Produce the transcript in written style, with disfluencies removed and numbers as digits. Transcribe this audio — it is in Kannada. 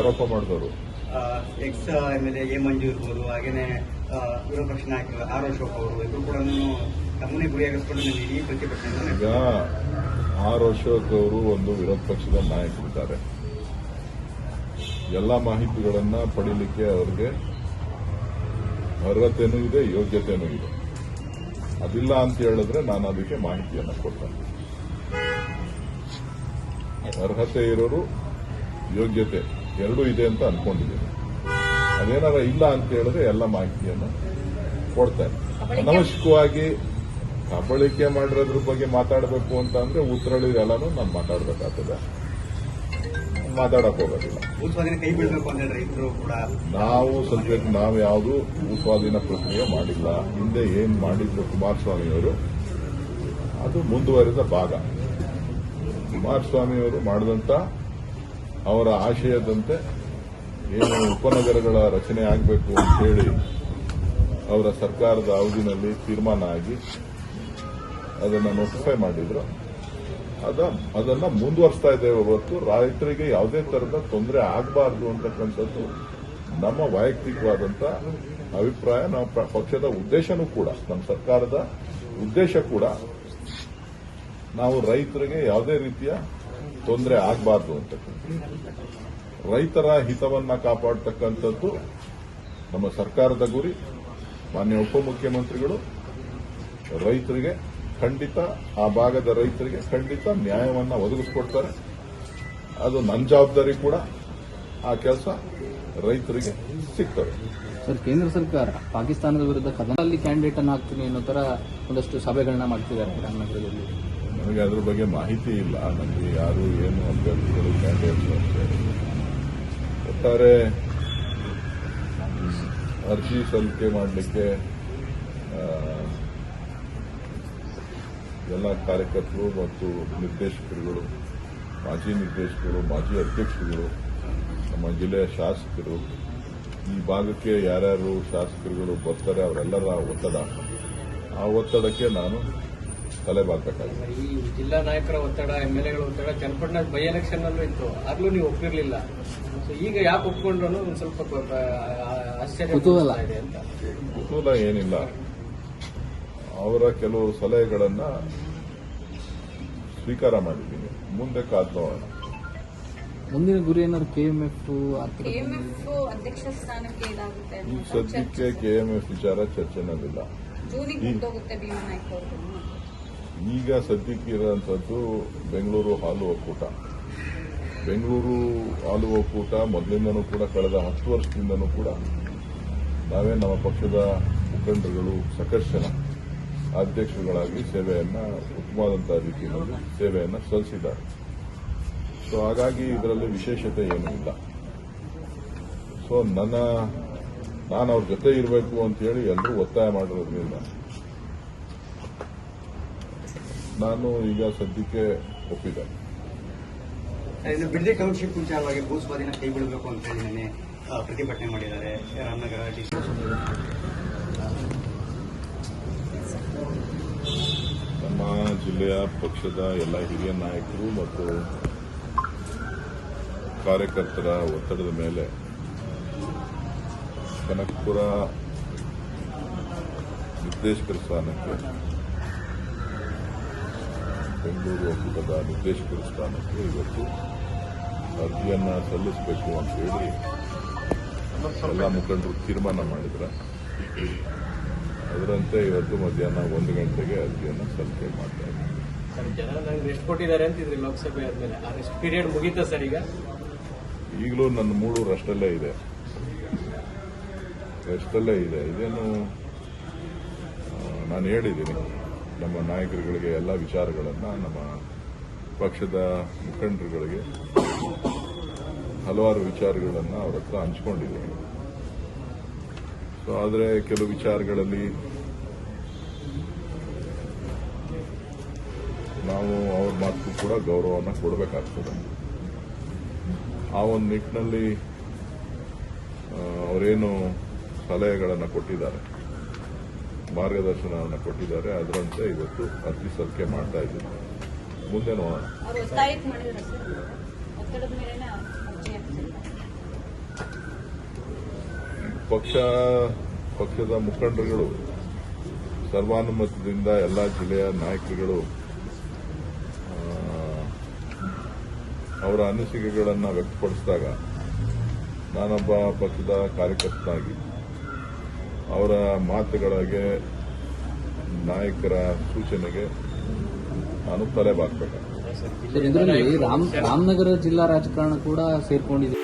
ಆರೋಪ ಮಾಡಿದವರು ಎಕ್ಸ್ MLA ಎ ಮಂಜು ಇರ್ಬೋದು, ಹಾಗೇನೆ ವಿರೋಧ ಪಕ್ಷ ನಾಯಕರು ಆರ್ ಅಶೋಕ್ ಅವರು ಇವರು ಕೂಡ ತಮ್ಮನ್ನೇ ಗುರಿಯಾಗಿಸ್ಕೊಂಡು ಇಡೀ ಪ್ರತಿಭಟನೆ. ಈಗ ಆರ್ ಅಶೋಕ್ ಅವರು ಒಂದು ವಿರೋಧ ಪಕ್ಷದ ನಾಯಕರಿದ್ದಾರೆ. ಎಲ್ಲ ಮಾಹಿತಿಗಳನ್ನ ಪಡೀಲಿಕ್ಕೆ ಅವರಿಗೆ ಅರ್ಹತೆನೂ ಇದೆ, ಯೋಗ್ಯತೆನೂ ಇದೆ. ಅದಿಲ್ಲ ಅಂತ ಹೇಳಿದ್ರೆ ನಾನು ಅದಕ್ಕೆ ಮಾಹಿತಿಯನ್ನು ಕೊಡ್ತೇನೆ. ಅರ್ಹತೆ ಇರೋರು ಯೋಗ್ಯತೆ ಎರಡೂ ಇದೆ ಅಂತ ಅನ್ಕೊಂಡಿದ್ದೀನಿ. ಅದೇನಾರ ಇಲ್ಲ ಅಂತ ಹೇಳಿದ್ರೆ ಎಲ್ಲ ಮಾಹಿತಿಯನ್ನು ಕೊಡ್ತೇನೆ. ಅನವಶ್ಯಕವಾಗಿ ಕಬಳಿಕೆ ಮಾಡಿರೋದ್ರ ಬಗ್ಗೆ ಮಾತಾಡಬೇಕು ಅಂತ ಅಂದ್ರೆ ಉತ್ತರಳಿ ಎಲ್ಲಾನು ನಾನು ಮಾತಾಡಬೇಕಾಗ್ತದೆ, ಮಾತಾಡಕ್ ಹೋಗೋದಿಲ್ಲ. ಭೂಸ್ವಾಧೀನ ಕೈ ಬಿಡಬೇಕು ಅಂತ ರೈತರು ಕೂಡ ನಾವು ಸದ್ಯಕ್ಕೆ ನಾವು ಯಾವುದು ಭೂಸ್ವಾಧೀನ ಪ್ರಕ್ರಿಯೆ ಮಾಡಿಲ್ಲ. ಹಿಂದೆ ಏನ್ ಮಾಡಿದ್ರು ಕುಮಾರಸ್ವಾಮಿಯವರು ಅದು ಮುಂದುವರೆದ ಭಾಗ. ಕುಮಾರಸ್ವಾಮಿಯವರು ಮಾಡಿದಂತ ಅವರ ಆಶಯದಂತೆ ಏನು ಉಪನಗರಗಳ ರಚನೆ ಆಗಬೇಕು ಅಂತ ಹೇಳಿ ಅವರ ಸರ್ಕಾರದ ಅವಧಿನಲ್ಲಿ ತೀರ್ಮಾನ ಆಗಿ ಅದನ್ನು ನೋಟಿಫೈ ಮಾಡಿದ್ರು. ಅದನ್ನ ಮುಂದುವರಿಸ್ತಾ ಇದ್ದೇವೆ ಹೊರತು ರೈತರಿಗೆ ಯಾವುದೇ ತರಹದ ತೊಂದರೆ ಆಗಬಾರದು ಅಂತಕ್ಕಂಥದ್ದು ನಮ್ಮ ವೈಯಕ್ತಿಕವಾದಂತ ಅಭಿಪ್ರಾಯ. ನಮ್ಮ ಪಕ್ಷದ ಉದ್ದೇಶನೂ ಕೂಡ, ನಮ್ಮ ಸರ್ಕಾರದ ಉದ್ದೇಶ ಕೂಡ ನಾವು ರೈತರಿಗೆ ಯಾವುದೇ ರೀತಿಯ ತೊಂದರೆ ಆಗಬಾರದು ಅಂತಕ್ಕಂಥದ್ದು, ರೈತರ ಹಿತವನ್ನ ಕಾಪಾಡತಕ್ಕಂಥದ್ದು ನಮ್ಮ ಸರ್ಕಾರದ ಗುರಿ. ಮಾನ್ಯ ಉಪಮುಖ್ಯಮಂತ್ರಿಗಳು ರೈತರಿಗೆ ಖಂಡಿತ, ಆ ಭಾಗದ ರೈತರಿಗೆ ಖಂಡಿತ ನ್ಯಾಯವನ್ನ ಒದಗಿಸ್ಕೊಡ್ತಾರೆ. ಅದು ನನ್ನ ಜವಾಬ್ದಾರಿ ಕೂಡ. ಆ ಕೆಲಸ ರೈತರಿಗೆ ಸಿಗ್ತದೆ. ಸರ್, ಕೇಂದ್ರ ಸರ್ಕಾರ ಪಾಕಿಸ್ತಾನದ ವಿರುದ್ಧ ಕದನಲ್ಲಿ ಕ್ಯಾಂಡಿಡೇಟ್ ಅನ್ನು ಹಾಕ್ತೀನಿ ಅನ್ನೋ ತರ ಒಂದಷ್ಟು ಸಭೆಗಳನ್ನ ಮಾಡ್ತಿದ್ದಾರೆ ರಾಮನಗರದಲ್ಲಿ. ನನಗೆ ಅದರ ಬಗ್ಗೆ ಮಾಹಿತಿ ಇಲ್ಲ. ನನಗೆ ಯಾರು ಏನು ಅಭ್ಯರ್ಥಿಗಳು ಕ್ಯಾಂಡಿಡೇಟ್ಸ್ ಅಂತ ಹೇಳಿ. ಒಟ್ಟಾರೆ ಅರ್ಜಿ ಸಲ್ಲಿಕೆ ಮಾಡಲಿಕ್ಕೆ ಎಲ್ಲ ಕಾರ್ಯಕರ್ತರು ಮತ್ತು ನಿರ್ದೇಶಕರುಗಳು, ಮಾಜಿ ನಿರ್ದೇಶಕರು, ಮಾಜಿ ಅಧ್ಯಕ್ಷರುಗಳು, ನಮ್ಮ ಜಿಲ್ಲೆಯ ಶಾಸಕರು, ಈ ಭಾಗಕ್ಕೆ ಯಾರ್ಯಾರು ಶಾಸಕರುಗಳು ಬರ್ತಾರೆ ಅವರೆಲ್ಲರ ಒತ್ತಡ, ಆ ಒತ್ತಡಕ್ಕೆ ನಾನು ತಲೆಬಾಗಬೇಕಾಗಿದೆ. ಈ ಜಿಲ್ಲಾ ನಾಯಕರ ಒತ್ತಡ, MLAಗಳ ಒತ್ತಡ ಚನ್ನಪಟ್ಟಣ ಬೈ ಎಲೆಕ್ಷನ್ ಅಲ್ಲೂ ಇತ್ತು. ಆಗ್ಲೂ ನೀವು ಒಪ್ಪಿರಲಿಲ್ಲ. ಈಗ ಯಾಕೆ ಒಪ್ಕೊಂಡ್ರು ಒಂದು ಸ್ವಲ್ಪ ಆಶ್ಚರ್ಯ ಇದೆ ಅಂತ. ಕುತೂಹಲ ಏನಿಲ್ಲ. ಅವರ ಕೆಲವು ಸಲಹೆಗಳನ್ನ ಸ್ವೀಕಾರ ಮಾಡಿದ್ದೀನಿ. ಮುಂದೆ ಕಾದ್ ನೋಡೋಣ. ಮುಂದಿನ ಗುರಿ ಏನಾದ್ರು KMF ಅಧ್ಯಕ್ಷ ಸ್ಥಾನಕ್ಕೆ ಇದಾಗುತ್ತೆ. ಸದ್ಯಕ್ಕೆ KMF ವಿಚಾರ ಚರ್ಚೆನಲ್ಲಿಲ್ಲ. ಈಗ ಸದ್ಯಕ್ಕೆ ಇರುವಂತದ್ದು ಬೆಂಗಳೂರು ಹಾಲು ಒಕ್ಕೂಟ. ಬೆಂಗಳೂರು ಹಾಲು ಒಕ್ಕೂಟ ಮೊದಲಿಂದನೂ ಕೂಡ ಕಳೆದ 10 ವರ್ಷದಿಂದನೂ ಕೂಡ ನಾವೇ ನಮ್ಮ ಪಕ್ಷದ ಮುಖಂಡರುಗಳು ಸಕರ್ಷಣ ಅಧ್ಯಕ್ಷರುಗಳಾಗಿ ಸೇವೆಯನ್ನ ಉತ್ತಮವಾದಂತಹ ರೀತಿಯಲ್ಲಿ ಸೇವೆಯನ್ನ ಸಲ್ಲಿಸಿದ್ದಾರೆ. ಸೊ ಹಾಗಾಗಿ ಇದರಲ್ಲಿ ವಿಶೇಷತೆ ಏನೂ ಇಲ್ಲ. ಸೊ ನಾನು ಅವ್ರ ಜೊತೆ ಇರಬೇಕು ಅಂತ ಹೇಳಿ ಎಲ್ಲರೂ ಒತ್ತಾಯ ಮಾಡಿರೋದ್ರಿಂದ ನಾನು ಈಗ ಸದ್ಯಕ್ಕೆ ಒಪ್ಪಿದೆ. ಇನ್ನು ಬಿಡದಿ ಟೌನ್ಶಿಪ್ ವಿಚಾರವಾಗಿ ಭೂಸ್ವಾಧೀನ ಕೈ ಬಿಡಬೇಕು ಅಂತ ಹೇಳಿ ನಿನ್ನೆ ಪ್ರತಿಭಟನೆ ಮಾಡಿದ್ದಾರೆ ರಾಮನಗರ ನಮ್ಮ ಜಿಲ್ಲೆಯ ಪಕ್ಷದ ಎಲ್ಲ ಹಿರಿಯ ನಾಯಕರು ಮತ್ತು ಕಾರ್ಯಕರ್ತರ ಒತ್ತಡದ ಮೇಲೆ ಕನಕಪುರ ನಿರ್ದೇಶಕರ ಸ್ಥಾನಕ್ಕೆ, ಬೆಂಗಳೂರು ಒಕ್ಕೂಟದ ನಿರ್ದೇಶಕರ ಸ್ಥಾನಕ್ಕೆ ಇವತ್ತು ಅರ್ಜಿಯನ್ನ ಸಲ್ಲಿಸಬೇಕು ಅಂತ ಹೇಳಿ ಎಲ್ಲ ಮುಖಂಡರು ತೀರ್ಮಾನ ಮಾಡಿದ್ರೆ ಅದರಂತೆ ಇವತ್ತು ಮಧ್ಯಾಹ್ನ 1 ಗಂಟೆಗೆ ಅರ್ಜಿಯನ್ನು ಸಲ್ಲಿಕೆ ಮಾಡ್ತಾ ಇದ್ದಾರೆ. ಸರ್, ಜನ ನಂಗೆ ರೆಸ್ಟ್ ಕೊಟ್ಟಿದ್ದಾರೆ ಅಂತಿದ್ರಿ ಲೋಕಸಭೆ ಆದ್ಮೇಲೆ. ಆ ರೆಸ್ಟ್ ಪೀರಿಯಡ್ ಮುಗೀತಾ ಸರ್? ಈಗಲೂ ನನ್ನ ಮೂಡು ರೆಸ್ಟಲ್ಲೇ ಇದೆ. ಇದೇನು ನಾನು ಹೇಳಿದ್ದೀನಿ ನಮ್ಮ ನಾಯಕರುಗಳಿಗೆ ಎಲ್ಲ ವಿಚಾರಗಳನ್ನು, ನಮ್ಮ ಪಕ್ಷದ ಮುಖಂಡರುಗಳಿಗೆ ಹಲವಾರು ವಿಚಾರಗಳನ್ನು ಅವ್ರ ಹತ್ರ ಹಂಚಿಕೊಂಡಿದ್ದೀನಿ. ಸೊ ಆದರೆ ಕೆಲವು ವಿಚಾರಗಳಲ್ಲಿ ನಾವು ಅವ್ರ ಮಾತು ಕೂಡ ಗೌರವವನ್ನು ಕೊಡಬೇಕಾಗ್ತದೆ. ಆ ಒಂದು ನಿಟ್ಟಿನಲ್ಲಿ ಅವರೇನು ಸಲಹೆಗಳನ್ನು ಕೊಟ್ಟಿದ್ದಾರೆ, ಮಾರ್ಗದರ್ಶನವನ್ನು ಕೊಟ್ಟಿದ್ದಾರೆ, ಅದರಂತೆ ಇವತ್ತು ಅರ್ಜಿ ಸಲ್ಲಿಕೆ ಮಾಡ್ತಾ ಇದ್ದೀನಿ. ಮುಂದೆ ನೋಡೋಣ. ಪಕ್ಷದ ಮುಖಂಡರುಗಳು ಸರ್ವಾನುಮತದಿಂದ ಎಲ್ಲ ಜಿಲ್ಲೆಯ ನಾಯಕರುಗಳು ಅವರ ಅನಿಸಿಕೆಗಳನ್ನು ವ್ಯಕ್ತಪಡಿಸಿದಾಗ ನಾನೊಬ್ಬ ಪಕ್ಷದ ಕಾರ್ಯಕರ್ತನಾಗಿ ಅವರ ಮಾತುಗಳಿಗೆ ನಾಯಕರ ಸೂಚನೆಗೆ ನಾನು ತಲೆಬಾಗಬೇಕಾಗ್ತದೆ. ಇದರಲ್ಲಿ ರಾಮನಗರ ಜಿಲ್ಲಾ ರಾಜಕಾರಣ ಕೂಡ ಸೇರ್ಕೊಂಡಿದೆ.